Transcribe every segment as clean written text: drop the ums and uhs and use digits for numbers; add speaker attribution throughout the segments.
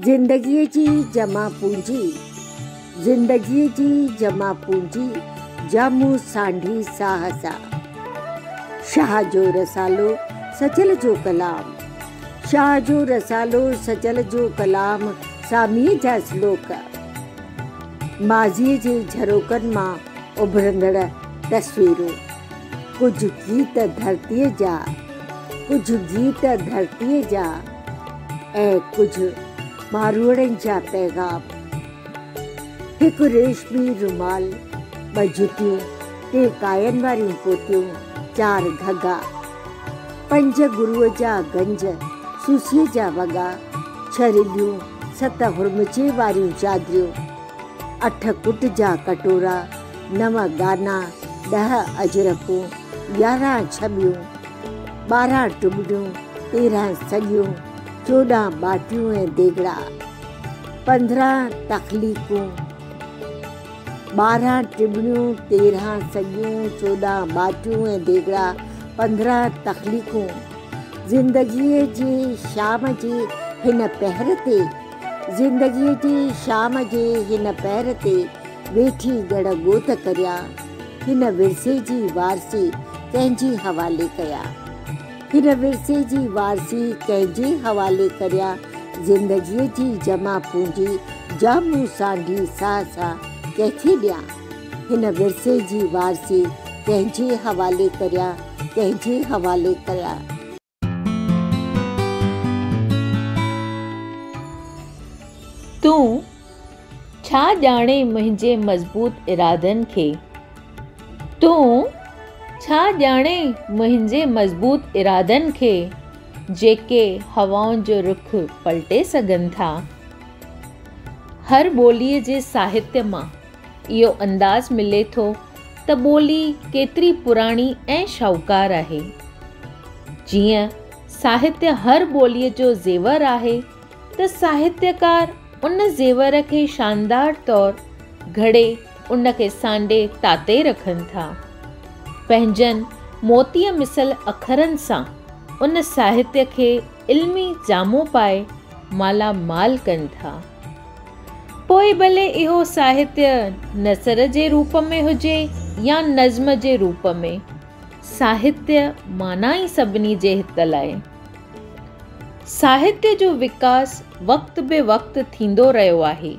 Speaker 1: ज़िंदगीअ जी जमा पूंजी, ज़िंदगीअ जी जमा पूंजी, जामू सांढी साहसा। शाह जो रसालो सचल जो कलाम, शाह जो रसालो सचल जो कलाम, सामीअ जा श्लोक। माज़ीअ जे झरोकनि मां उभरंदड़ तस्वीरूं, कुझु गीत धरतीअ जा, कुझु गीत धरतीअ जा, ऐं कुझु मारूड़नि जा पैगाम। हिकु रेशमी रुमाल, ॿ जुतियूं, 3 कायनि वारियूं पोतियूं, 4 घगा, 5 गुरुअ जा गंज, सूसीअ जा वॻा, 6 रिलियूं, 7 हुरमचे वारियूं चादरियूं, 8 कुट जा कटोरा, 9 गाना, 10 अजरकूं, 11 छबियूं, 12 टुॿड़ियूं, 13 सॼियूं, 14 बाटियूं ऐं देगड़ा, 15 तख़लीक़ूं, 12 टिॿड़ियूं, 13 सॼियूं, 14 बाटियूं ऐं देगड़ा, 15 तख़लीक़ूं। ज़िंदगीअ जी शाम जी हिन पहर ते, ज़िंदगीअ जी शाम जे हिन पहर ते वेठी गड़ ॻोत करिया, हिन विरसे जी वारसी कंहिंजे हवाले कया, हिन विरसे जी वारसी कंहिंजे हवाले करिया। ज़िंदगीअ जी जमा पूंजी, जामू सांढी साहसा कंहिंखे ॾियां, हिन विरसे जी वारसी कंहिंजे हवाले करिया, कंहिंजे हवाले करिया।
Speaker 2: तूं छा ॼाणे मुंहिंजे मज़बूत इरादनि खे, तूं छा ॼाणे मुंहिंजे मज़बूत इरादनि खे, जेके हवाउनि जो रुख पलटे सघनि था। हर ॿोलीअ जे साहित्य मां इहो अंदाज़ मिले थो त ॿोली केतिरी पुराणी ऐं शाहूकार आहे। जीअं साहित्य हर ॿोलीअ जो ज़ेवर आहे, त साहित्यकार उन ज़ेवर खे शानदार तौरु घड़े उन खे सांडे ताते रखनि था। पंहिंजनि मोतीअ मिसल अखरनि सां उन साहित्य खे इल्मी जामो पाए मालामाल कनि था। पोइ भले इहो साहित्य नसर जे रूप में हुजे या नज़्म जे रूप में, साहित्य माना ई सभिनी जे हित लाइ। साहित्य जो विकास वक़्त बे वक़्त थींदो रहियो आहे।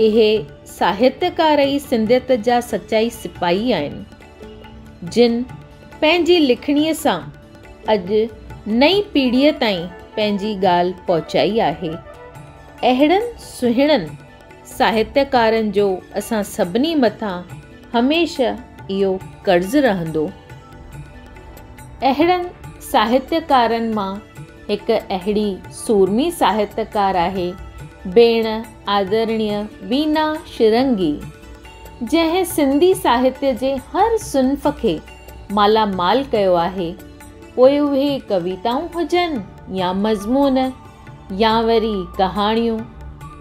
Speaker 2: इहे साहित्यकार ई सिंधियत जा सचाई सिपाही आहिनि, जिन पंहिंजी लिखणीअ सां अॼु नई पीढ़ीअ ताईं पंहिंजी ॻाल्हि पहुचाई आहे। अहिड़नि सुहिणनि साहित्यकारनि जो असां सभिनी मथां हमेशह इहो कर्ज़ु रहंदो। अहिड़नि साहित्यकारनि मां हिकु अहिड़ी सूरमी साहित्यकार आहे भेण आदरणीय वीना शिरंगी, जंहिं सिंधी साहित्य जे हर सुन्फ़ खे मालामाल कयो आहे। पोइ उहे कविताऊं हुजनि या मज़मून या वरी कहाणियूं,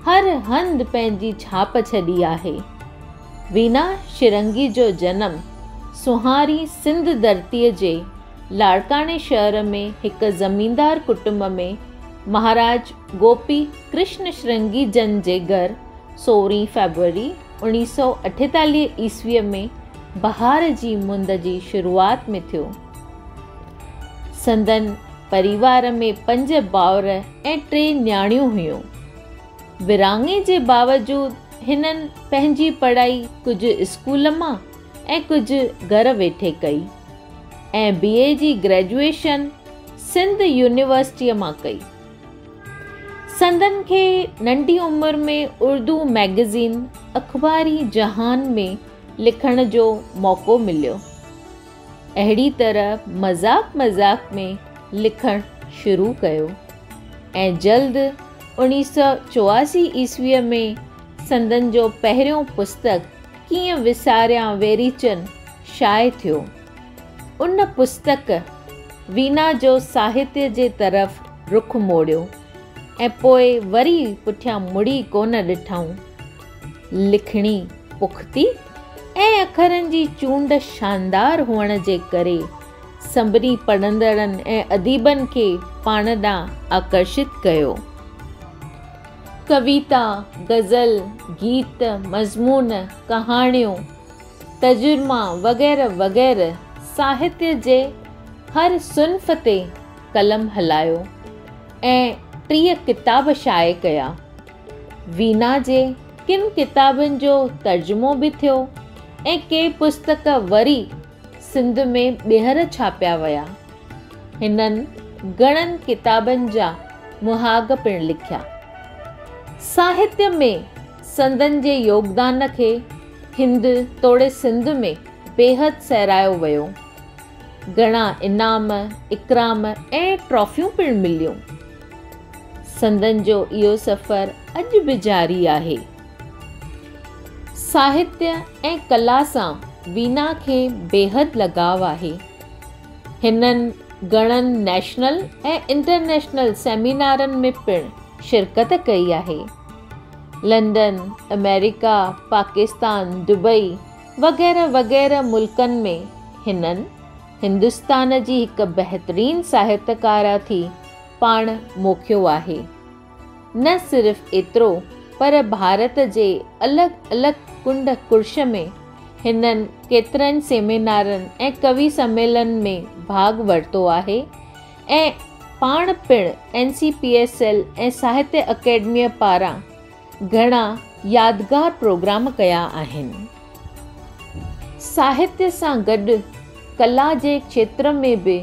Speaker 2: हर हंधि पंहिंजी छाप छॾी आहे। वीना शिरंगी जो जनमु सुहारी सिंध धरतीअ जे लाड़काणे शहर में हिकु ज़मींदार कुटुंब में महाराज गोपी कृष्ण शिरंगी जन जे घर 16 फरवरी 1948 ईस्वीअ में बहार जी मुंद जी शुरूआत में थियो। संदन परिवार में 5 भाउर ऐं 3 न्याणियूं हुयूं। विराङे जे बावजूद हिननि पंहिंजी पढ़ाई कुझु स्कूल मां ऐं कुझु घर वेठे कई ऐं BA जी ग्रेजुएशन सिंध यूनिवर्सिटीअ मां कई। संदन खे नंढी उमिरि में उर्दू मैगज़ीन अख़बारी जहान में लिखण जो मौक़ो मिलियो। अहिड़ी तरह मज़ाक में लिखणु शुरू कयो ऐं जल्द 1984 ईस्वीअ में संदन जो पहिरियों पुस्तक कीअं विसारियां वेरीचन शाये थियो। उन पुस्तक वीना जो साहित्य जे तरफ़ रुख मोड़ियो ऐं पोइ वरी पुठियां मुड़ी कोन ॾिठऊं। लिखणी पुख़्ती ऐं अखरनि जी चूंड शानदार हुअण जे करे सभिनी पढ़ंदड़नि ऐं अदीबनि खे पाण ॾांहुं आकर्षित कयो। कविता, गज़ल, गीत, मज़मून, कहाणियूं, तजुर्मा वग़ैरह वग़ैरह साहित्य जे हर सुन्फ़ ते कलम हलायो ऐं 30 किताब शाये कया। वीना जे किन किताबनि जो तर्जुमो बि थियो ऐं के पुस्तक वरी सिंध में ॿीहर छापिया विया। हिननि घणनि किताबनि जा मुहाग पिणु लिखिया। साहित्य में संदन जे योगदान खे हिंद तोड़े सिंध में बेहद सहिरायो वियो। घणा इनाम, इकराम ऐं ट्रॉफियूं पिणु मिलियूं। संदन जो इहो सफ़र अॼु बि जारी आहे। साहित्य ऐं कला सां वीना खे बेहद लगाव आहे। हिननि घणनि नेशनल ऐं इंटरनेशनल सेमिनारनि में पिणु शिरकत कई आहे। लंडन, अमेरिका, पाकिस्तान, दुबई वग़ैरह वग़ैरह मुल्कनि में हिननि हिंदुस्तान जी हिकु बहितरीन साहित्यकारा थी पाण मोखियो आहे। न सिर्फ़ एतिरो पर भारत जे अलॻि अलॻि कुंड कुर्श में हिननि केतिरनि सेमिनारनि ऐं कवि सम्मेलन में भाग वरितो आहे ऐं पाण पिणु NCPSL ऐं साहित्य अकेडमीअ पारां घणा यादगार प्रोग्राम कया आहिनि। साहित्य सां गॾु कला जे क्षेत्र में बि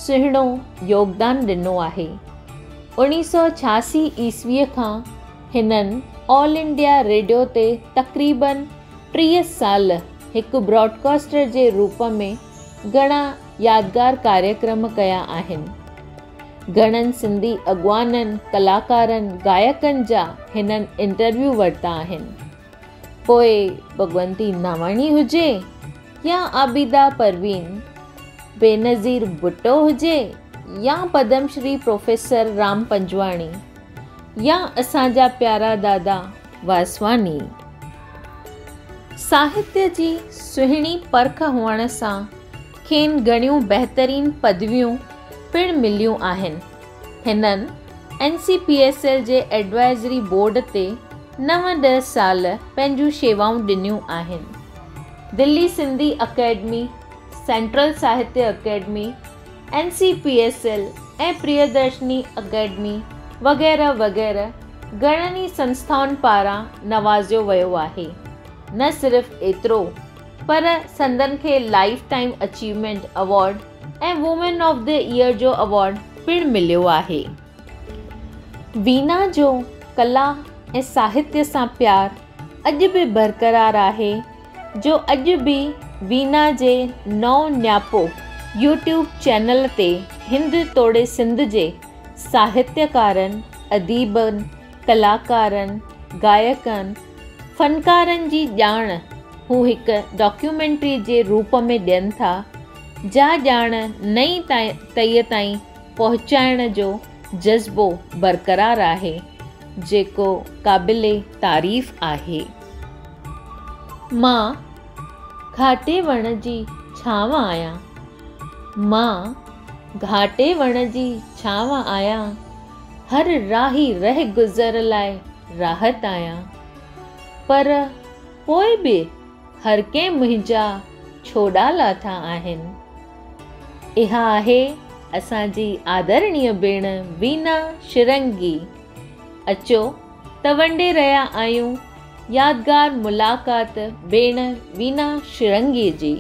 Speaker 2: सुहिणो योगदान ॾिनो आहे। 1986 ईस्वीअ खां हिननि ऑल इंडिया रेडियो ते तक़रीबन 30 साल हिकु ब्रॉडकास्टर जे रूप में घणा यादगार कार्यक्रम कया आहिनि। घणनि सिंधी अॻवाननि, कलाकारनि, गायकनि जा हिननि इंटरव्यू वरिता आहिनि। पोइ भगवंती नावाणी हुजे या आबिदा परवीन, बेनज़ीर भुट्टो हुजे या पद्मश्री प्रोफेसर राम पंजवाणी या असांजा प्यारा दादा वासवानी। साहित्य जी सुहिणी परख हुअण सां खेनि घणियूं बहितरीन पदवियूं पिणु मिलियूं आहिनि। हिननि NCPSL जे एडवाइज़री बोर्ड ते 9-10 साल पंहिंजूं शेवाऊं ॾिनियूं आहिनि। दिल्ली सिंधी अकेडमी, सेंट्रल साहित्य अकेडमी, NCPSL ऐं प्रियदर्शनी अकेडमी वग़ैरह वग़ैरह घणनि ई संस्थाउनि पारां नवाज़ियो वियो आहे। न सिर्फ़ एतिरो पर संदन खे लाइफ टाइम अचीवमेंट अवॉर्ड ऐं वुमेन ऑफ द ईयर जो अवॉर्ड पिणु मिलियो आहे। वीना जो कला ऐं साहित्य सां प्यारु अॼु बि बरक़रार आहे, जो अॼु बि वीना जे नओं न्यापो YouTube चैनल ते हिंद तोड़े सिंध जे साहित्यकारनि, अदीबनि, कलाकारनि, गायकनि, फ़नकारनि जी ॼाण हू हिकु डॉक्यूमेंट्री जे रूप में ॾियनि था, जा ॼाण नई तईअ ताईं पहुचाइण जो जज़्बो बरक़रार आहे, जेको क़ाबिले तारीफ़ आहे। मां घाटे वण जी छांव आहियां, मां घाटे वण जी छांव आहियां, हर राही रह गुज़र लाइ राहत आहियां, पर पोइ बि हर कंहिं मुंहिंजा छोड़ा लाथा आहिनि। इहा आहे असांजी आदरणीय भेण वीना शिरंगी। अचो तवंडे रहिया आहियूं यादगार मुलाक़ात भेण वीना शिरंगी जी।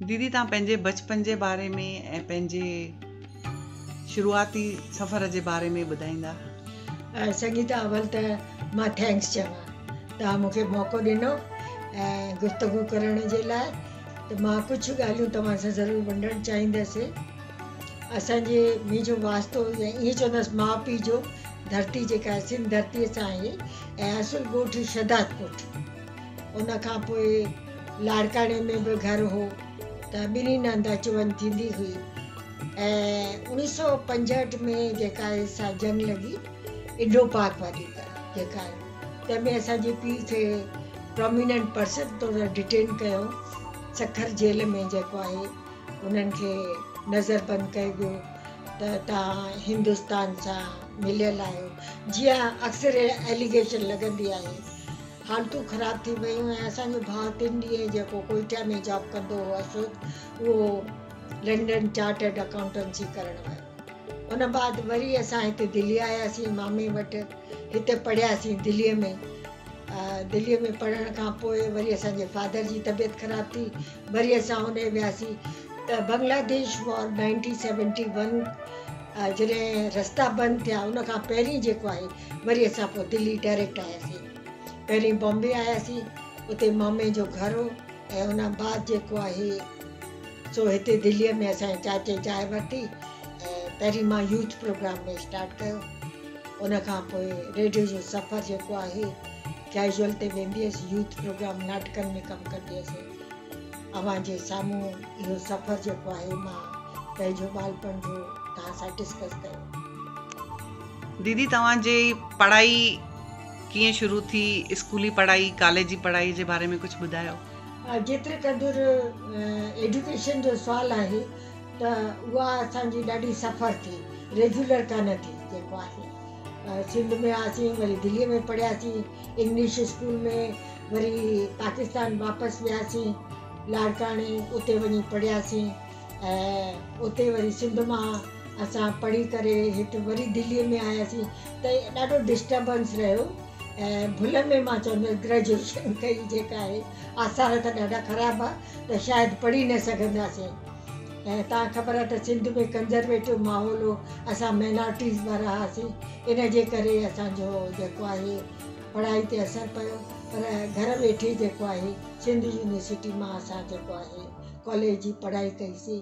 Speaker 3: दीदी, तव्हां पंहिंजे बचपन जे बारे में ऐं पंहिंजे शुरूआती सफ़र जे बारे में ॿुधाईंदा?
Speaker 1: संगीता, अवल त मां थैंक्स चवां, तव्हां मूंखे मौक़ो ॾिनो ऐं गुफ़्तगू करण जे लाइ। त मां कुझु ॻाल्हियूं तव्हां सां ज़रूरु वंडणु चाहींदसि। असांजे मुंहिंजो वास्तो ईअं चवंदसि माउ पीउ जो धरती जेका आहे सिंध धरतीअ सां आहे ऐं असुल ॻोठु शदात कोट। उन खां पोइ लाड़काणे में बि घरु हो त ॿिन्ही हंधि अचु वञु थींदी हुई। ऐं 1965 में जेका आहे सा जंग लॻी इंडो पाक वारी जेका आहे, तंहिंमें असांजे पीउ खे प्रोमिनेंट पर्सन तौरु डिटेन कयो सखर जेल में, जेको आहे उन्हनि खे नज़रबंदि कयो वियो त तव्हां हिंदुस्तान सां मिलियल आहियो। जीअं अक्सर एलिगेशन लॻंदी आहे, हालतूं ख़राब थी वियूं ऐं असांजो भाउ 3 ॾींहं जेको कोइटा में जॉब कंदो हो अशोक, उहो लंडन चार्टर्ड अकाउंटेंसी करणु वियो। उन बाद वरी असां हिते दिल्ली आयासीं मामे वटि, हिते पढ़ियासीं दिल्लीअ में पढ़ण खां पोइ वरी असांजे फादर जी तबियत ख़राब थी, वरी असां होॾे वियासीं त बांग्लादेश वॉर 1971 जॾहिं रस्ता बंदि थिया उन खां पहिरीं जेको आहे वरी असां पोइ दिल्ली डायरेक्ट आयासीं। पहिरीं बॉम्बे आयासीं, उते मामे जो घर हो, ऐं उन बाद जेको आहे सो हिते दिल्लीअ में असांजे चाचे जाइ वरिती ऐं पहिरीं मां यूथ प्रोग्राम में स्टार्ट कयो। उन खां पोइ रेडियो जो सफ़र जेको आहे कैजुअल ते वेंदी हुअसि, यूथ प्रोग्राम नाटकनि में कमु कंदी हुअसि। अव्हां जे साम्हूं इहो सफ़र जेको आहे मां पंहिंजो ॿालपण जो तव्हां सां डिस्कस कयो।
Speaker 3: दीदी तव्हांजी पढ़ाई कीअं शुरू थी, स्कूली पढ़ाई, कॉलेजी पढ़ाई जे बारे में कुझु ॿुधायो।
Speaker 1: जेतिरे क़दुरु एजुकेशन जो सुवालु आहे त उहा असांजी ॾाढी सफ़र थी, रेगुलर कान थी। जेको आहे सिंध में आसीं, वरी दिल्लीअ में पढ़ियासीं इंग्लिश स्कूल में, वरी पाकिस्तान वापसि वियासीं लाड़काणे, उते वञी पढ़ियासीं ऐं उते वरी सिंध मां असां पढ़ी करे हिते वरी दिल्लीअ में आयासीं त ॾाढो डिस्टर्बेंस रहियो ऐं भुल में मां चवंदसि ग्रेजुएशन कई जेका आहे, आसार त ॾाढा ख़राबु आहे त शायदि पढ़ी न सघंदासीं। ऐं तव्हां ख़बर आहे त सिंध में कंजरवेटिव माहौल हो, असां माइनॉरिटीज़ वारा हुआसीं, इन जे करे असांजो जेको आहे पढ़ाई ते असरु पियो। पर घर वेठे जेको आहे सिंध यूनिवर्सिटी मां असां जेको आहे कॉलेज जी पढ़ाई कईसीं,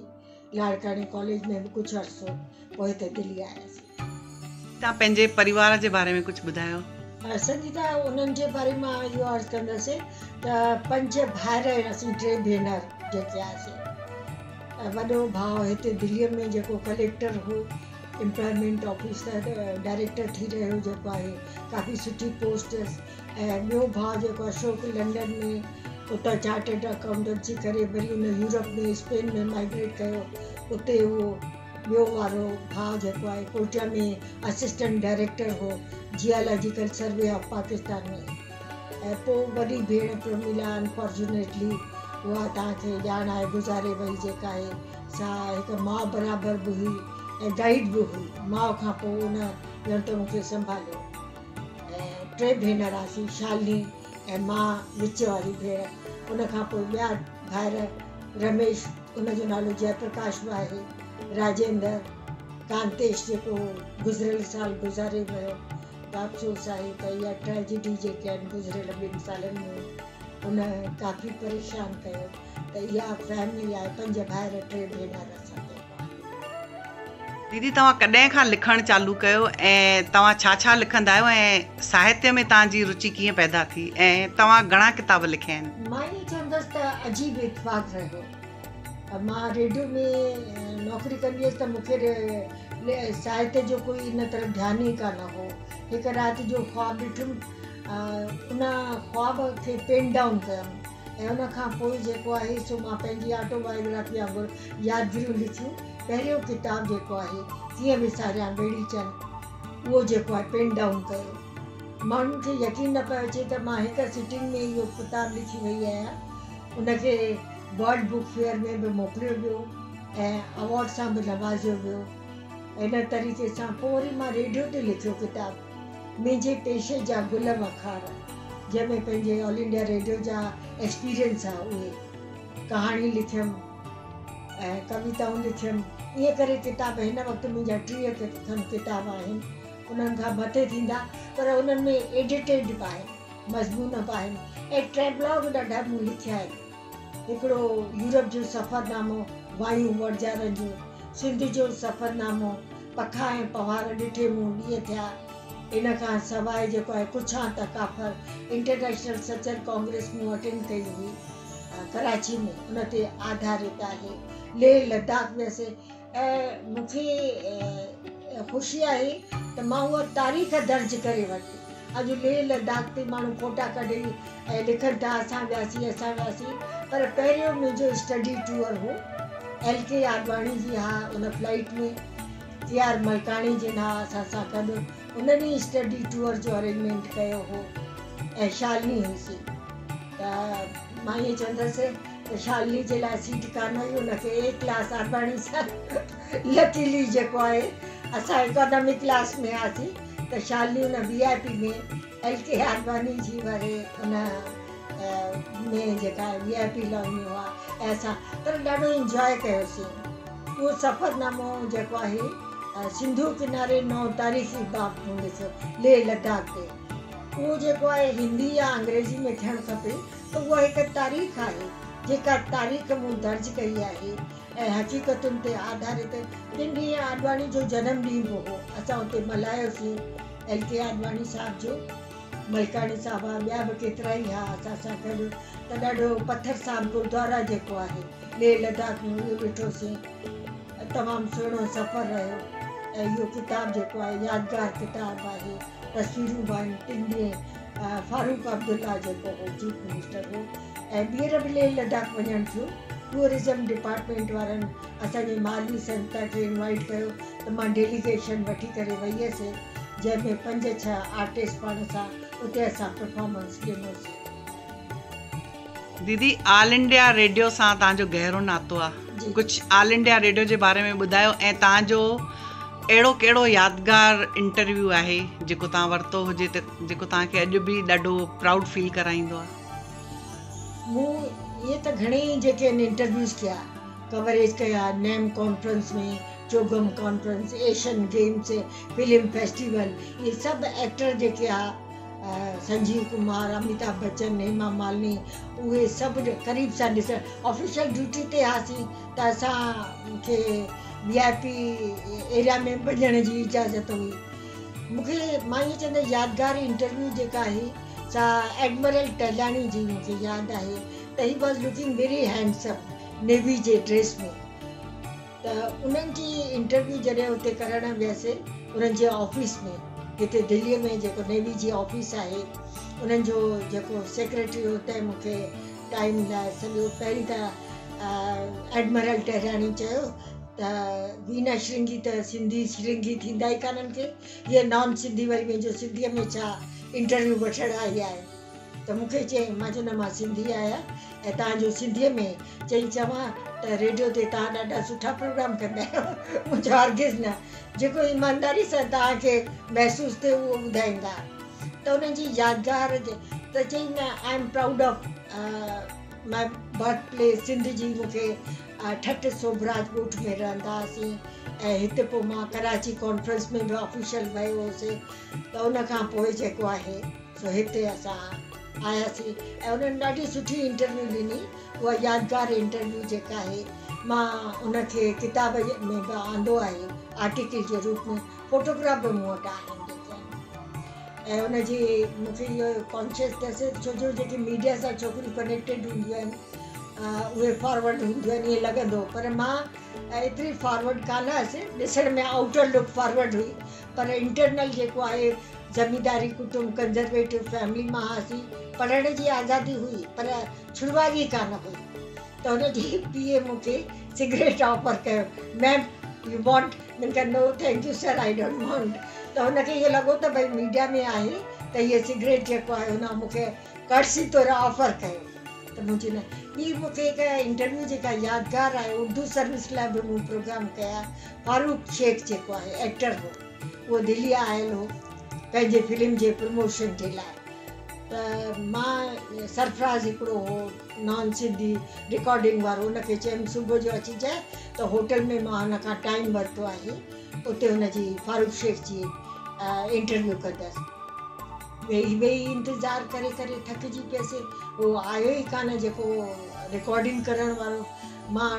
Speaker 1: लाड़काणे कॉलेज में बि कुझु अर्सो, पोइ हिते दिल्ली आयासीं।
Speaker 3: तव्हां पंहिंजे परिवार जे बारे में कुझु ॿुधायो।
Speaker 1: संगीता, उन्हनि जे बारे मां इहो अर्ज़ु कंदसि त 5 भाइर असीं 3 भेनर जेके हुआसीं। वॾो भाउ हिते दिल्लीअ में जेको कलेक्टर हो, एम्प्लॉयमेंट ऑफिसर डायरेक्टर थी रहियो जेको आहे, काफ़ी सुठी पोस्ट। ऐं ॿियो भाउ जेको अशोक लंडन में, उतां चार्टर्ड अकाउंटेंसी करे वरी उन यूरोप में स्पेन में माइग्रेट कयो, उते उहो ॿियो वारो भाउ जेको आहे कोटा में असिस्टेंट डायरेक्टर हो जियोलॉजिकल सर्वे ऑफ पाकिस्तान में। ऐं पोइ वॾी भेण प्रमिला अनफॉर्चुनेटली उहा तव्हांखे ॼाण आहे गुज़ारे वई, जेका आहे सा हिकु माउ बराबरि बि हुई ऐं गाइड बि हुई। माउ खां पोइ उन ॼण त मूंखे संभालियो। ऐं 3 भेनर हुआसीं, शालिनी ऐं मां विच वारी भेण। उन खां पोइ ॿिया भाइर रमेश, उनजो नालो जयप्रकाश बि आहे, राजेंद्र, कांतेश जेको गुज़िरियल साल गुज़ारे वियो। अफ़सोस आहे त इहा ट्रेजिडी जेके आहिनि गुज़िरियल 2 सालनि में उन काफ़ी परेशान कयो। त इहा फैमिली आहे, 5 भाइर 3 भेनर असांखे।
Speaker 3: दीदी तव्हां कॾहिं खां लिखणु चालू कयो ऐं तव्हां छा छा लिखंदा आहियो ऐं साहित्य में तव्हांजी रुचि कीअं पैदा थी ऐं तव्हां घणा किताब लिखिया आहिनि।
Speaker 1: मां ईअं चवंदसि त अजीब इतफ़ाक़ रहियो। मां रेडियो में नौकरी कंदी हुअसि त मूंखे साहित्य जो कोई इन तरह ध्यानु ई कान हो। हिकु राति जो ख़्वाबु ॾिठुमि, उन ख़्वाब खे पेन डाउन कयमि ऐं उन खां पोइ जेको आहे सो मां पंहिंजी ऑटोबायोग्राफी वांगुरु यादगिरियूं लिखियूं। पहिरियों किताबु जेको आहे कीअं विसारियां ॿेड़ी चंद, उहो जेको आहे पेन डाउन कयो। माण्हुनि खे यकीन न पियो अचे त मां हिकु सिटिंग में इहो किताबु लिखी वई आहियां। उनखे वर्ल्ड बुक फेयर में बि मोकिलियो वियो ऐं अवॉर्ड सां बि नवाज़ियो वियो। इन तरीक़े सां पोइ वरी मां रेडियो ते लिखियो किताबु मुंहिंजे पेशे जा गुल वखार, जंहिंमें पंहिंजे ऑल इंडिया रेडियो जा एक्सपीरियंस आहे उहे कहाणी लिखियमि ऐं कविताऊं लिखियमि। ईअं करे किताब हिन वक़्तु मुंहिंजा 30 किताब आहिनि, उन्हनि खां मथे थींदा, पर उन्हनि में एडिटेड बि आहिनि, मज़मून बि आहिनि ऐं ट्रेवलॉग ॾाढा मूं लिखिया आहिनि। हिकिड़ो यूरोप जो सफ़रनामो वायूं वड़जारनि जो, सिंध जो सफ़रनामो, पखा ऐं पवार ॾिठे मूं ॾींहं थिया। इन खां सवाइ जेको आहे कुछां तकाफ़र इंटरनेशनल सचर कांग्रेस मूं अटेंड कई हुई कराची में, उन ते आधारित आहे। लेह लद्दाख वियसि ऐं मूंखे ख़ुशी आहे त मां उहा तारीख़ दर्ज करे वरिती। अॼु लेह लद्दाख ते माण्हू फ़ोटा कढी ऐं लिखनि था असां वियासीं, पर पहिरियों मुंहिंजो स्टडी टूर हो LK आडवाणी जी हा उन फ्लाइट में KR मलकाणी जिन हा असां सां गॾु उन्हनि स्टडी टूर जो अरेंजमेंट कयो हो ऐं शालिनी हुईसीं। त मां ईअं चवंदसि त शालिनी जे लाइ सीट कान हुई, उनखे A क्लास आडवाणी सां लकीली जेको आहे असां इकोनॉमिक क्लास में हुआसीं त शालिनी उन VIP में LK आडवाणी जी वारे उन में जेका VIP लॉन हुआ ऐं असां पर ॾाढो इंजॉय कयोसीं। उहो सफ़रनामो जेको आहे सिंधु किनारे 9 तारीख़ी बाब हूंदसि लेह लद्दाख ते, उहो जेको आहे हिंदी या अंग्रेज़ी में थियणु खपे त उहा हिकु तारीख़ आहे जेका तारीख़ मूं दर्ज कई आहे ऐं हक़ीक़तुनि ते आधारित। 3 ॾींहं आडवाणी जो जनम ॾींहुं बि हो, असां उते मल्हायोसीं LK आडवाणी साहिब जो। मलकाणी साहब ॿिया बि केतिरा ई हुआ असां सां गॾु। त ॾाढो पत्थर साहिब गुरुद्वारा जेको आहे लेह लद्दाख में उहो ॾिठोसीं। तमामु सुहिणो सफ़र रहियो ऐं इहो किताबु जेको आहे यादगार किताबु आहे। तस्वीरूं बि आहिनि 3 ॾींहं फारूक अब्दुल्ला जेको हो चीफ मिनिस्टर हो ऐं ॿीहर बि लेह लद्दाख वञणु थियो। टूरिज़म डिपार्टमेंट वारनि असांजे मालवी संस्था खे इनवाइट कयो त मां डेलीगेशन वठी करे वई हुअसि, जंहिंमें 5-6 आर्टिस्ट पाण सां उते असां परफॉर्मेंस ॾिनोसीं।
Speaker 3: दीदी, ऑल इंडिया रेडियो सां तव्हांजो गहरो नातो आहे, कुझु ऑल इंडिया रेडियो जे बारे में ॿुधायो ऐं तव्हांजो अहिड़ो कहिड़ो यादगार इंटरव्यू आहे जेको तव्हां वरितो हुजे त जेको तव्हांखे अॼु बि ॾाढो प्राउड फील कराईंदो आहे?
Speaker 1: मूं इहे त घणेई जेके आहिनि इंटरव्यूज़ कया, कवरेज कया नेम कॉन्फ्रेंस में, CHOGM conference, Asian games, film festival, इहे सभु एक्टर जेके आहे संजीव कुमार, अमिताभ बच्चन, हेमा मालिनी, उहे सभु क़रीब सां ॾिसण। ऑफिशियल ड्यूटी ते हुआसीं त असांखे VIP एरिया में वञण जी इजाज़त हुई। मूंखे मां इहो चवंदा यादगार इंटरव्यू जेका आहे सा एडमिरल टहलियाणी जी मूंखे यादि आहे त he was looking very handsome navy J dress में। त उन्हनि जी इंटरव्यू जॾहिं हुते करणु वियसि उन्हनि जे ऑफिस में, हिते दिल्लीअ में जेको नेवी जी ऑफिस आहे, उन्हनि जो जेको सेक्रेटरी हुते मूंखे टाइम लाइ सॼो पहिरीं त एडमिरल टहलियाणी चयो त वीना श्रृंगी त सिंधी श्रृंगी थींदा ई कान्हनि के, हीअ नॉन सिंधी वरी मुंहिंजो सिंधीअ में छा इंटरव्यू वठणु आई आहे। त मूंखे चयईं, मां चयो न मां सिंधी आहियां ऐं तव्हांजो सिंधीअ में चई चवां त रेडियो ते तव्हां ॾाढा सुठा प्रोग्राम कंदा आहियो। मुंहिंजो हरगिज़ न, जेको ईमानदारी सां तव्हांखे महसूसु थिए उहो ॿुधाईंदा। त उन्हनि जी यादगार त चई न I am proud of my birth place Sindh जी। मूंखे ठठ सोभराज ॻोठ में रहंदा हुआसीं ऐं हिते पोइ मां कराची कॉन्फ्रेंस में बि ऑफिशियल वियो हुअसि। त उन खां पोइ जेको आहे सो हिते असां आयासीं ऐं उन्हनि ॾाढी सुठी इंटरव्यू ॾिनी। उहा यादगार इंटरव्यू जेका आहे मां उनखे किताब में बि आंदो आहे आर्टिकल जे रूप में, फोटोग्राफ बि मूं वटि आहिनि जेके। ऐं उनजी मूंखे इहो कॉन्शियस थियसि छो जो जेके मीडिया सां छोकिरियूं कनेक्टेड हूंदियूं आहिनि उहे फॉरवर्ड हूंदियूं आहिनि ईअं लॻंदो, पर मां एतिरी फॉरवर्ड कान हुअसि। ॾिसण में आउटर लुक फॉरवर्ड हुई पर इंटरनल जेको आहे ज़मींदारी कुटुंब कंजरवेटिव फैमिली मां हुआसीं। पढ़ण जी आज़ादी हुई पर छुड़वागी कान हुई। त हुनजी पीए मूंखे सिगरेट ऑफर कयो, मैम यू वॉन्ट? मूं चयो no thank you sir I don't want. त हुनखे इहो लॻो त भई मीडिया में आहे त इहे सिगरेट जेको आहे हुन मूंखे कर्सी तौरु ऑफर कयो। त मुंहिंजी न ॿी मूंखे हिकु इंटरव्यू जेका यादगार आहे, उर्दू सर्विस लाइ बि मूं प्रोग्राम कया। फारूक शेख जेको आहे एक्टर हो, उहो दिल्ली आयल हो पंहिंजे फिल्म जे प्रमोशन जे लाइ। त मां सरफराज़ हिकिड़ो हो नॉन सिंधी रिकॉर्डिंग वारो, उनखे चयमि सुबुह जो अची जाए। त होटल में मां हुन खां टाइम वरितो आहे, उते हुनजी फारूक शेख जी इंटरव्यू कंदसि। वेही इंतज़ारु करे करे थकिजी पियसि। उहो आयो ई कान जेको रिकॉर्डिंग करण वारो। मां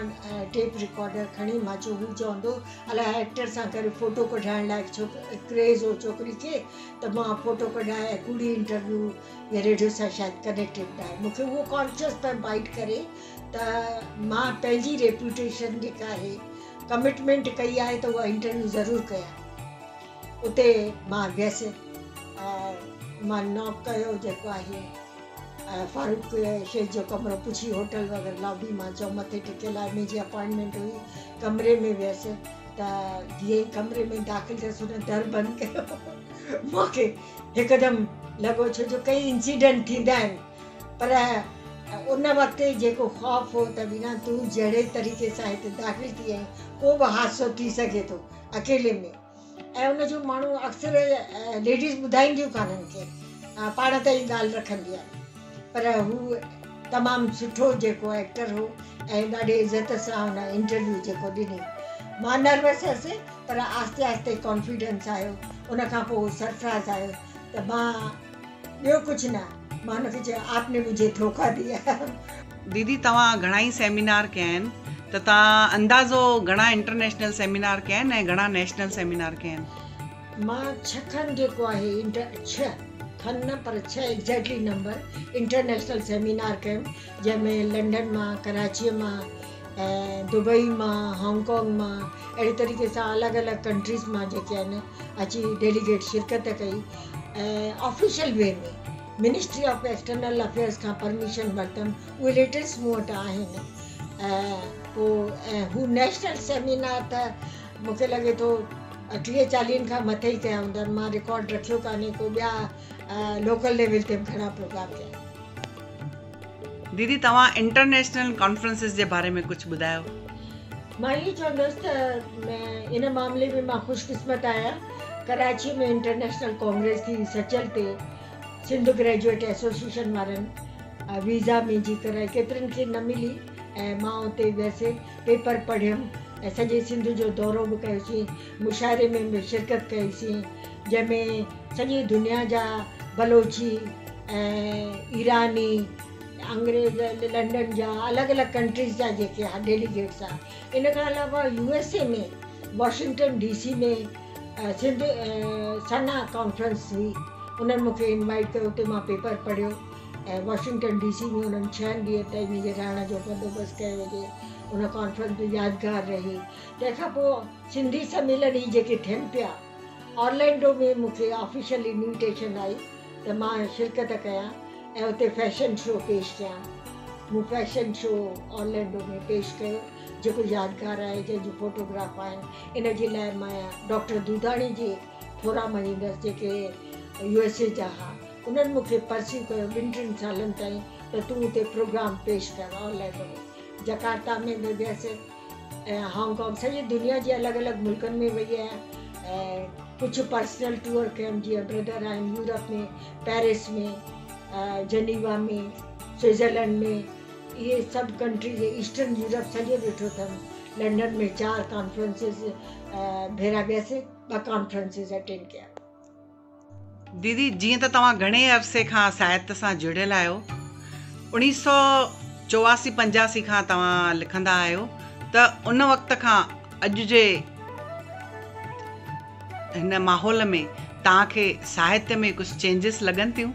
Speaker 1: टेप रिकॉर्डर खणी मां चयो हू चवंदो अलाए एक्टर सां गॾु फ़ोटो कढाइण लाइ क्रेज़ हो छोकिरी खे, त मां फ़ोटो कढाए कूड़ी इंटरव्यू या रेडियो सां शायदि कनेक्टेड आहे। मूंखे उहो कॉन्शियस पियो बाइट करे त मां पंहिंजी रेप्यूटेशन जेका आहे कमिटमेंट कई आहे त उहा इंटरव्यू ज़रूरु कयां। उते मां वियसि, मां नॉक कयो जेको आहे फारूक शेख जो कमरो पुछी होटल वग़ैरह लॉबी मां चयो मथे टिकियल आहे, मुंहिंजी अपॉइंटमेंट हुई, कमरे में वियसि त जीअं कमरे में दाख़िल थियसि हुन दर बंदि कयो। मूंखे हिकदमि लॻो, छो जो कई इंसिडेंट थींदा आहिनि, पर उन वक़्तु जेको ख़ौफ़ हो त बिना तूं जहिड़े तरीक़े सां हिते दाख़िल थी आई, को बि हादसो थी सघे थो अकेले में। ऐं उनजो माण्हू अक्सर लेडीज़ ॿुधाईंदियूं कान्हनि खे, पाण त ई ॻाल्हि रखंदी आहे, पर हू तमामु सुठो जेको एक्टर हो ऐं ॾाढी इज़त सां हुन इंटरव्यू जेको ॾिनी। मां नर्वस हुअसि, पर आहिस्ते आहिस्ते कॉन्फिडेंस आयो, उन खां पोइ सरफराज़ आयो त मां ॿियो कुझु न, मां हुनखे चयो आपने मुझे धोखा दिया।
Speaker 3: दीदी तव्हां घणा ई सेमिनार कया आहिनि, त तव्हां अंदाज़ो घणा इंटरनेशनल सेमिनार कया आहिनि ऐं घणा नेशनल सेमिनार कया आहिनि?
Speaker 1: मां 6 खनि जेको आहे 6 खनि न, पर 6 एग्ज़ैक्टली नंबर इंटरनेशनल सेमिनार कयमि, जंहिंमें लंडन मां, कराचीअ मां, दुबई मां, हांगकांग मां, अहिड़े तरीक़े सां अलॻि अलॻि कंट्रीज़ मां जेके आहिनि अची डेलीगेट शिरकत कई। ऐं ऑफिशियल वे में मिनिस्ट्री ऑफ एक्सटर्नल अफेयर्स खां परमिशन वरितमि, उहे लेटर्स मूं वटि आहिनि। पोइ हू नेशनल सेमिनार त मूंखे लॻे थो 30-40 खां मथे ई कया हूंदा, मां रिकॉर्ड रखियो कान्हे, को ॿिया लोकल लेवल ते घणा प्रोग्राम कया।
Speaker 3: दीदी तव्हां इंटरनेशनल कॉन्फ्रेंसिस जे बारे में कुझु ॿुधायो?
Speaker 1: मां इहो चवंदसि त इन मामले में मां ख़ुशकिस्मत आहियां। कराची में इंटरनेशनल कांग्रेस थी सचल ते सिंध ग्रेजुएट एसोसिएशन वारनि वीज़ा मुंहिंजी कराई, केतिरनि खे न मिली, ऐं मां उते वियसि, पेपर पढ़ियमि ऐं सॼे सिंध जो दौरो बि कयोसीं, मुशाइरे में बि शिरकत कईसीं, जंहिंमें सॼी दुनिया जा बलोची ऐं ईरानी, अंग्रेज़, लंडन जा, अलॻि अलॻि कंट्रीज़ जा जेके डेलीगेट्स आहे। इन खां अलावा USA में वॉशिंगटन DC में सिंध सना कॉन्फ्रेंस हुई, उन्हनि मूंखे इनवाइट कयो, उते मां पेपर पढ़ियो ऐं वॉशिंगटन DC में उन्हनि 6 ॾींहं ताईं मुंहिंजे रहण जो बंदोबस्तु कयो हुजे। उन कॉन्फ्रेंस बि यादगार रही। तंहिंखां पोइ सिंधी सम्मेलन ही जेके थियनि पिया, ऑर्लैंडो में मूंखे ऑफिशियल इन्विटेशन आई त मां शिरकत कयां ऐं उते फैशन शो पेश कयां। मूं फैशन शो ऑर्लैंडो में पेश कयो, जेको यादगार आहे, जंहिंजूं फोटोग्राफ आहिनि। इन जे लाइ मां डॉक्टर दूधाणी जी थोरा मञींदसि, जेके USA जा हुआ, उन्हनि मूंखे परस्यू कयो 2-3 सालनि ताईं त तूं उते प्रोग्राम पेश कर ऑर्लैंडो में। जकार्ता में बि वियसि ऐं हांगकांग, सॼी दुनिया जे अलॻि अलॻि मुल्कनि में वई आहियां ऐं कुझु पर्सनल टूर कयमि, जीअं ब्रदर आहिनि यूरोप में, पेरिस में, जनीवा में, स्विट्ज़रलैंड में, इहे सभु कंट्रीज़, ईस्टर्न यूरोप सॼो ॾिठो अथमि। लंडन में 4 कॉन्फ्रेंसिस भेरा वियसि, 2 कॉन्फ्रेंसिस अटेंड कया।
Speaker 3: दीदी जीअं त तव्हां घणे अरसे खां साहित्य सां जुड़ियल आहियो, 1984-85 खां तव्हां लिखंदा आहियो, त उन वक़्त खां अॼु जे हिन माहौल में तव्हांखे साहित्य में कुझु चेंजिस लॻनि थियूं?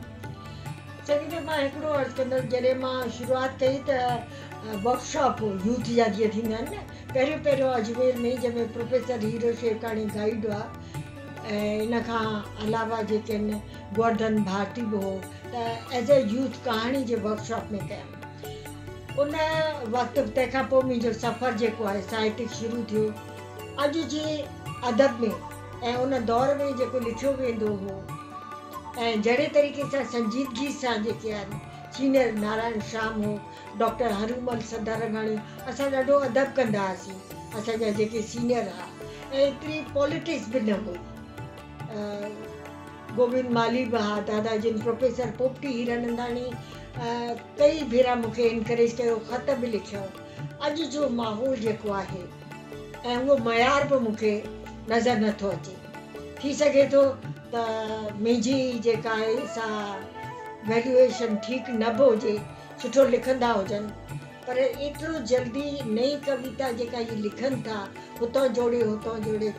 Speaker 1: चङी त मां हिकिड़ो अर्ज़ु कंदसि, जॾहिं मां शुरूआति कई त वर्कशॉप यूथ जा जीअं थींदा आहिनि न, पहिरियों अजमेर में, जंहिंमें प्रोफेसर हीरो शेरकाणी गाइड हुआ, ऐं इन खां अलावा जेके आहिनि गोवर्धन भारती बि हो, त एज़ ए यूथ कहाणी जे वर्कशॉप में कयमि। उन वक़्तु तंहिंखां पोइ मुंहिंजो सफ़र जेको आहे साहित्यिक शुरू थियो। अॼु जे अदब में ऐं उन दौर में जेको लिखियो वेंदो हो, ऐं जहिड़े तरीक़े सां संजीदगी सां जेके आहिनि, सीनियर नारायण श्याम हो, डॉक्टर हरूमल सदारंगाणी, असां ॾाढो अदब कंदा हुआसीं, असांजा जेके सीनियर हुआ, ऐं एतिरी पॉलिटिक्स बि न हुई। गोविंद माली बि हा, दादा जिन, प्रोफेसर पोपटी हीरानंदाणी, कई भेरा मूंखे इनकरेज कयो, ख़त बि लिखियो। अॼु जो माहौल जेको आहे ऐं उहो मयार बि मूंखे नज़र नथो अचे। थी सघे थो त मुंहिंजी जेका आहे सा वैल्यूएशन ठीकु न बि हुजे, सुठो लिखंदा हुजनि, पर एतिरो जल्दी नई कविता जेका इहे लिखनि था, हुतां जोड़े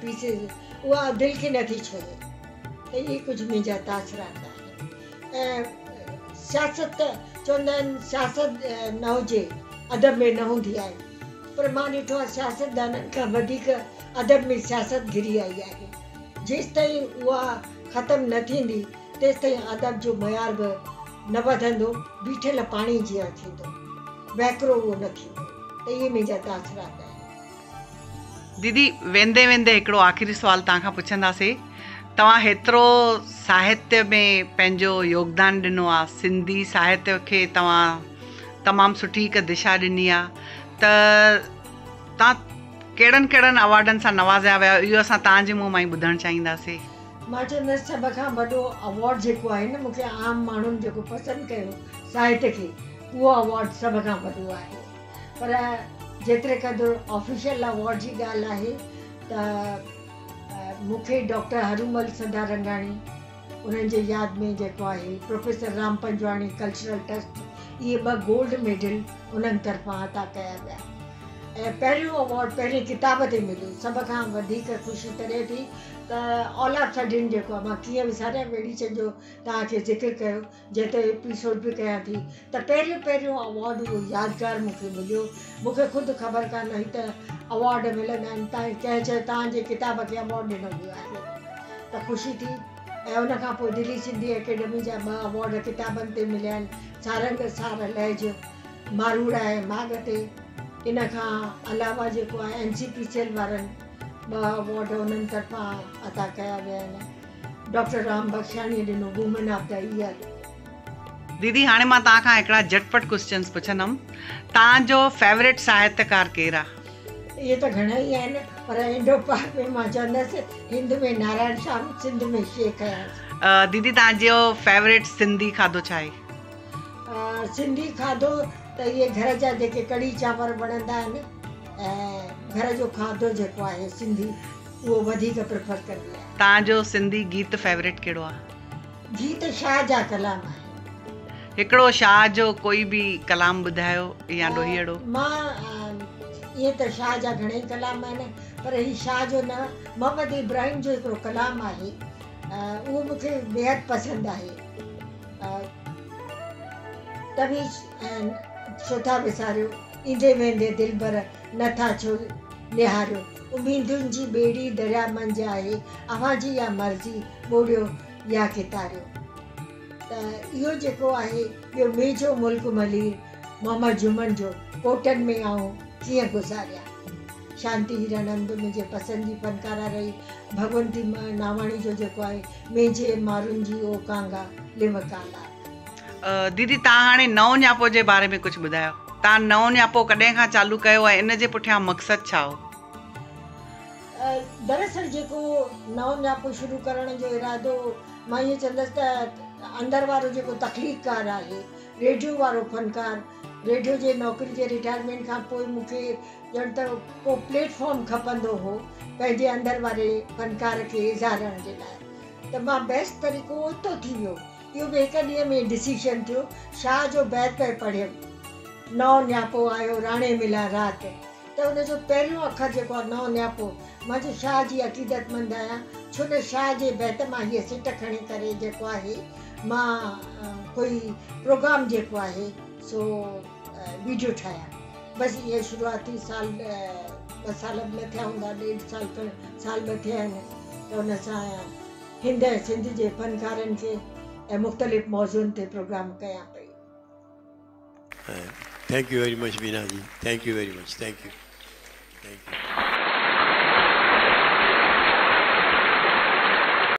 Speaker 1: पीसिस, उहा दिलि खे नथी छुए। त इहे कुझु मुंहिंजा तासरात आहिनि। ऐं सियासत चवंदा आहिनि, सियासत न हुजे अदब में न हूंदी आहे, पर मां ॾिठो आहे सियासतदाननि खां वधीक अदब में सियासत घिरी आई आहे। जेसि ताईं उहा ख़तमु न थींदी, तेसि ताईं अदब जो मयार बि न वधंदो, बीठल पाणी जीअं थींदो, वहकिरो उहो न थींदो। त इहे मुंहिंजा तासरात आहिनि।
Speaker 3: दीदी वेंदे वेंदे हिकिड़ो आख़िरी सुवाल तव्हां खां पुछंदासीं। तव्हां हेतिरो साहित्य में पंहिंजो योगदान ॾिनो आहे, सिंधी साहित्य खे तव्हां तमामु सुठी हिकु दिशा ॾिनी आहे, त तव्हां कहिड़नि कहिड़नि अवार्डनि सां नवाज़िया विया, इहो असां तव्हांजे मुंहं मां ई ॿुधणु चाहींदासीं।
Speaker 1: मां चवंदसि सभ खां वॾो अवॉर्ड जेको आहे न, मूंखे आम माण्हुनि जेको पसंदि कयो साहित्य खे, उहो अवॉर्ड सभ खां वॾो आहे। पर जेतिरे क़दुरु ऑफिशियल अवॉर्ड जी ॻाल्हि आहे त मूंखे डॉक्टर हरुमल सदारंगाणी, उन्हनि जे यादि में जेको आहे professor Ram Panjwani cultural trust, इहे 2 गोल्ड मेडल उन्हनि तरफ़ां अता कया विया। ऐं पहिरियों अवॉर्ड पहिरीं किताब ते मिलियो। सभ खां वधीक ख़ुशी तॾहिं थी त ऑल ऑफ सडन जेको आहे, मां कीअं विसारियां वेड़ी छॾियो तव्हांखे ज़िक्र कयो, जंहिं ते एपिसोड बि कयां थी, त पहिरियों अवॉर्ड उहो यादगार मूंखे मिलियो। मूंखे ख़ुदि ख़बर कान हुई त अवॉर्ड मिलंदा आहिनि। कंहिं चयो तव्हांजे किताब खे अवॉर्ड ॾिनो वियो आहे, त ख़ुशी थी। ऐं उन खां पोइ दिल्ली सिंधी अकेडमी जा 2 अवॉर्ड किताबनि ते मिलिया आहिनि, सारंग सार लहज, मारूड़ा ऐं माग ते। इन खां अलावा जेको आहे NCPCL वारनि 2 अवॉर्ड उन्हनि तरफ़ां अता कया विया आहिनि। डॉक्टर राम बख्शाणीअ ॾिनो वुमेन ऑफ द ईयर।
Speaker 3: दीदी हाणे मां तव्हां खां हिकिड़ा झटपट क्वेश्चन्स पुछंदमि। तव्हांजो फेवरेट साहित्यकार केरु आहे?
Speaker 1: इहे त घणा ई आहिनि, पर इंडो पाक में मां चवंदसि हिंद में नारायण श्याम, सिंध में शेख हयात।
Speaker 3: दीदी तव्हांजो फेवरेट सिंधी खाधो छा आहे?
Speaker 1: सिंधी खाधो त इहे घर जा जेके कढ़ी चांवर वणंदा आहिनि, ऐं घर जो खाधो जेको आहे सिंधी, उहो वधीक प्रिफर कंदी आहियां।
Speaker 3: तव्हांजो सिंधी गीत फेवरेट कहिड़ो आहे?
Speaker 1: गीत शाह जा कलाम आहे।
Speaker 3: हिकिड़ो शाह जो कोई बि कलाम ॿुधायो या ॾोहीड़ो।
Speaker 1: मां ईअं त शाह जा घणेई कलाम आहिनि, पर ही शाह जो न, मोहम्मद इब्राहिम जो हिकिड़ो कलाम आहे, उहो मूंखे बेहदि पसंदि आहे। तभी छो था विसारियो, ईंदे वेंदे दिलि भर नथा छो निहारियो, उमीदुनि जी ॿेड़ी दरिया मंझि आहे, अव्हांजी या मर्ज़ी ॿोड़ियो या कितारियो। त इहो जेको आहे, ॿियो मुंहिंजो मुल्क मलीर मोहम्मद जुमन जो कोटनि में आऊं कीअं गुज़ारिया। शांति हीरानंद मुंहिंजे पसंदि जी फनकारा रही। भगवंती नावाणी जो जेको आहे, मुंहिंजे मारुनि जी ओ कांगा लिमकाला।
Speaker 3: दीदी तव्हां हाणे नओं न्यापो जे बारे में कुझु ॿुधायो। तव्हां नओं न्यापो कॾहिं खां चालू कयो आहे, इन जे पुठियां मक़सदु छा हो?
Speaker 1: दरअसल जेको नओं न्यापो शुरू करण जो इरादो, मां इहो चवंदसि त अंदरि वारो जेको तख़लीक़कार आहे, रेडियो वारो फनकार, रेडियो जे नौकिरी जे रिटायरमेंट खां पोइ मूंखे ॼण त को प्लेटफॉर्म खपंदो हो पंहिंजे अंदरि वारे फनकार खे इज़ारण जे लाइ। त मां बेस्ट तरीक़ो ओतो थी वियो। इहो बि हिकु ॾींहं में डिसीशन थियो। शाह जो बैत पे पढ़ियमि, नओं न्यापो आयो राणे मिला राति, त उनजो पहिरियों अखर जेको आहे नओं न्यापो, मां जो शाह जी अक़ीदतमंद आहियां, छो त शाह जे बैत मां हीअ सिट खणी करे जेको आहे मां कोई प्रोग्राम जेको आहे सो वीडियो ठाहियां। बसि इहे शुरूआती साल 2 साल बि न थिया हूंदा, 1.5 साल ॿ थिया आहिनि, त उन सां हिंद सिंध जे फनकारनि खे ऐं मुख़्तलिफ़ मौज़ुअनि ते प्रोग्राम कयां पई।
Speaker 4: Thank you very much, Veena ji. Thank you very much. Thank you.